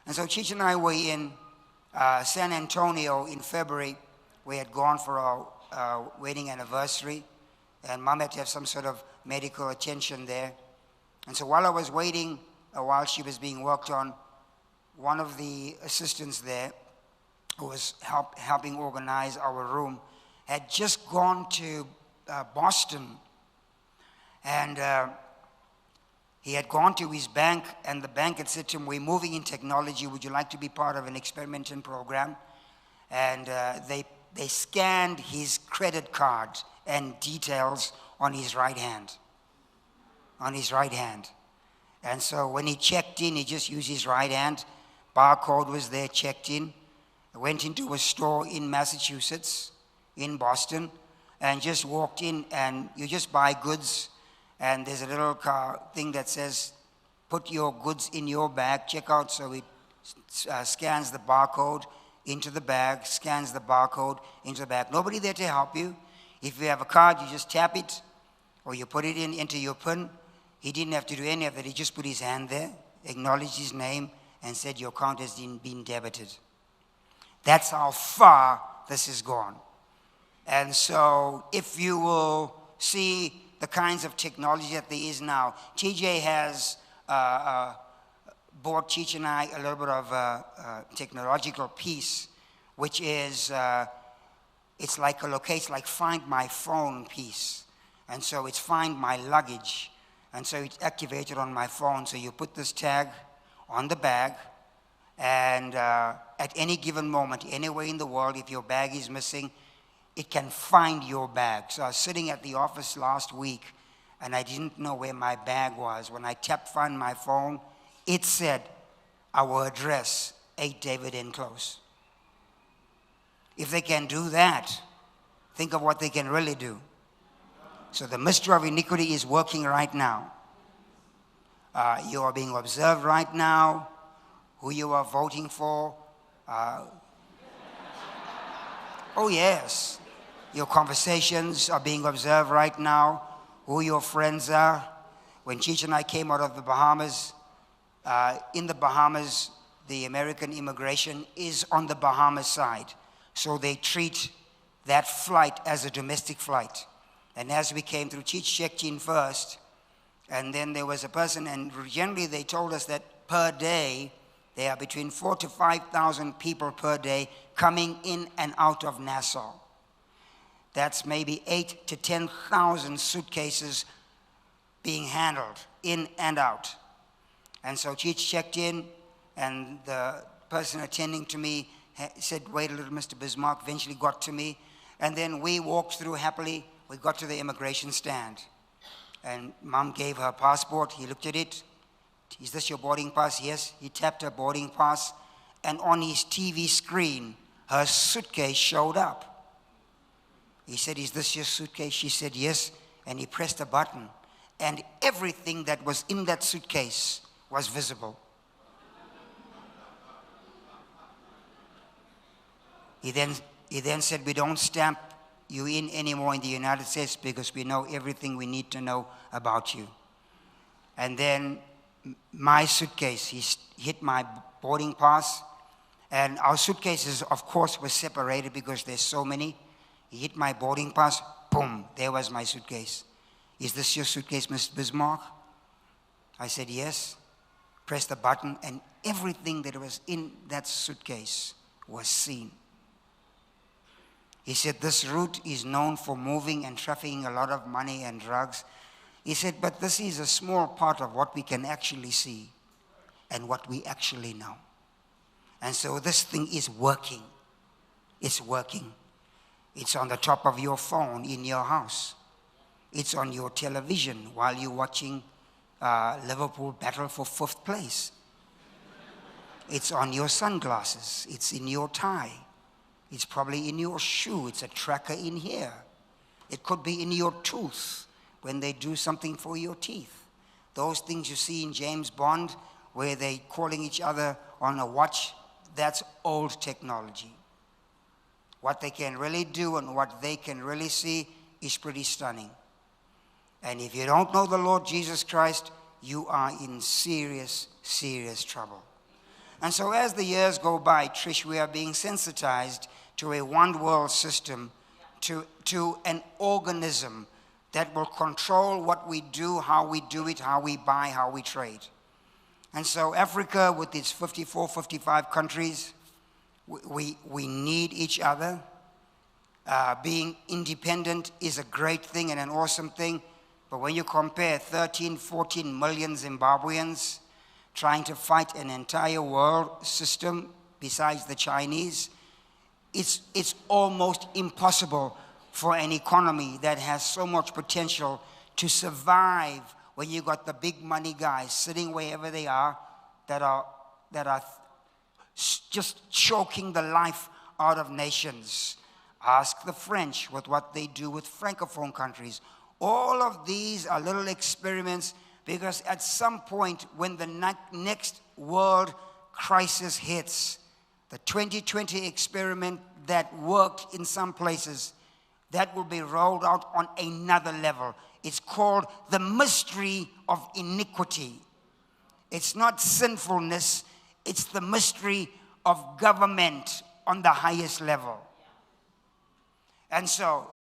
And so Cheech and I were in San Antonio in February. We had gone for our wedding anniversary, and Mom had to have some sort of medical attention there. And so while I was waiting, while she was being worked on, one of the assistants there, who was helping organize our room, had just gone to Boston, and he had gone to his bank, and the bank had said to him, "We're moving in technology. Would you like to be part of an experimental program?" And they scanned his credit card and details on his right hand. And so when he checked in, he just used his right hand. Barcode was there, checked in. I went into a store in Massachusetts, in Boston, and just walked in, and you just buy goods, and there's a little thing that says, "Put your goods in your bag, check out." So it scans the barcode into the bag, scans the barcode into the bag. Nobody there to help you. If you have a card, you just tap it, or you put it into your PIN. He didn't have to do any of that. He just put his hand there, acknowledged his name, and said, "Your account has been debited." That's how far this has gone. And so if you will see the kinds of technology that there is now, TJ has bought Cheech and I a little bit of a technological piece, which is, it's like a location, like Find My Phone piece. And so it's Find My Luggage. And so it's activated on my phone. So you put this tag on the bag, and at any given moment, anywhere in the world, if your bag is missing, it can find your bag. So I was sitting at the office last week, and I didn't know where my bag was. When I tapped Find My Phone, it said, "Our address, 8 David N. Close." If they can do that, think of what they can really do. So the mystery of iniquity is working right now. You are being observed right now. Who you are voting for. Oh yes. Your conversations are being observed right now. Who your friends are. When Cheech and I came out of the Bahamas, in the Bahamas, the American immigration is on the Bahamas side. So they treat that flight as a domestic flight. And as we came through, Cheech checked in first, and then there was a person, and generally they told us that per day, there are between 4,000 to 5,000 people per day coming in and out of Nassau. That's maybe 8,000 to 10,000 suitcases being handled in and out. And so Cheech checked in, and the person attending to me said, "Wait a little, Mr. Bismark," eventually got to me. And then we walked through happily. We got to the immigration stand. And Mom gave her passport. He looked at it. "Is this your boarding pass?" Yes. He tapped her boarding pass. And on his TV screen, her suitcase showed up. He said, "Is this your suitcase?" She said, "Yes." And he pressed a button. And everything that was in that suitcase was visible. He then said, "We don't stamp you in anymore in the United States because we know everything we need to know about you." And then my suitcase, he hit my boarding pass, and our suitcases, of course, were separated because there's so many. He hit my boarding pass, boom, there was my suitcase. "Is this your suitcase, Mr. Bismark?" I said, "Yes." Pressed the button, and everything that was in that suitcase was seen. He said, "This route is known for moving and trafficking a lot of money and drugs." He said, "But this is a small part of what we can actually see and what we actually know." And so this thing is working. It's working. It's on the top of your phone in your house. It's on your television while you're watching Liverpool battle for 5th place. It's on your sunglasses. It's in your tie. It's probably in your shoe. It's a tracker in here. It could be in your tooth when they do something for your teeth. Those things you see in James Bond where they're calling each other on a watch, that's old technology. What they can really do and what they can really see is pretty stunning. And if you don't know the Lord Jesus Christ, you are in serious, serious trouble. And so as the years go by, Trish, we are being sensitized to a one world system, to an organism that will control what we do, how we do it, how we buy, how we trade. And so Africa, with its 54, 55 countries, we need each other. Being independent is a great thing and an awesome thing. But when you compare 13, 14 million Zimbabweans trying to fight an entire world system besides the Chinese, it's almost impossible for an economy that has so much potential to survive when you got the big money guys sitting wherever they are that are just choking the life out of nations. Ask the French with what they do with Francophone countries. All of these are little experiments, because at some point when the next world crisis hits, the 2020 experiment that worked in some places, that will be rolled out on another level. It's called the mystery of iniquity. It's not sinfulness, it's the mystery of government on the highest level. And so